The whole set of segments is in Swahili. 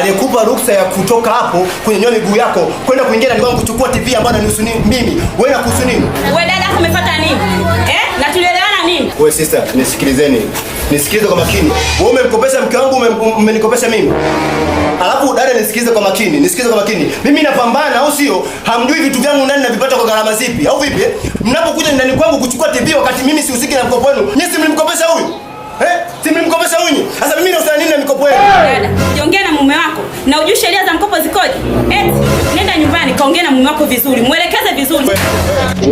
aliyekupa ruksa ya kutoka hapo kunyanyua miguu yako kwenda kuingia ndani kwangu kuchukua TV ambayo inanihusu mimi. Wewe unakuhusu nini? Wewe dada yako umefuata nini? Na tulielewana nini? Wewe sister, nisikilizeni. Nisikilize kwa makini. Wewe umemkopesha mke wangu, umenikopesha mimi. Alafu dada nisikilize kwa makini. Nisikilize kwa makini. Mimi napambana au sio? Hamjui vitu vyangu ndani navipata kwa gharama zipi? Au vipi? Mnapokuja ndani kwangu kuchukua TV wakati mimi sihusiki na mkopo wenu. Nyinyi si mlimkopesha huyu? Si mlimkopesha huyu? Sasa mimi nahusiana nini na mikopo yenu? Dada, jiongea na mume wako. Na ujue sheria za mkopo zikoje? Nenda nyumbani kaongea na mume wako vizuri. Muelekeze vizuri.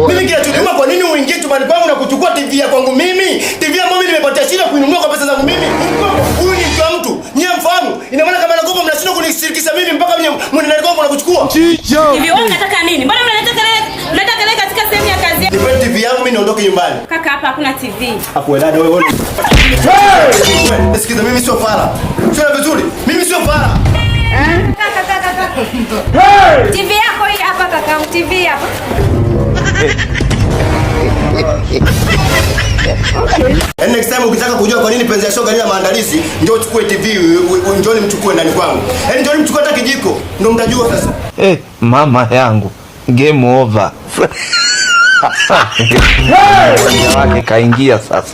Mimi kinachojuma kwa nini uingie chumbani kwangu na kuchukua TV ya kwangu mimi? TV ambayo mimi nimepatia shida kuinunua kwa pesa zangu mimi. Huyu ni mtu wa mtu. Nyie mfahamu. Ina maana kama nakopa mnashindwa kunishirikisha mimi mpaka mimi mwenye kwangu na kuchukua. Hivi wewe unataka nini? Mbona mnataka leo katika sehemu ya kazi? Nipe TV yangu mimi niondoke nyumbani. Kaka hapa hakuna TV. Hapo dada wewe. Sikiza mimi sio fara. Sio vizuri. Mimi sio fara. TV yako hii hapa kaka, TV hapa. Next time ukitaka kujua kwa nini penzi ya shoga lina maandalizi, njoo uchukue TV, njoo nimchukue ndani kwangu. Njoo nimchukue hata kijiko, ndio mtajua sasa. Mama yangu, game over. Wake kaingia sasa.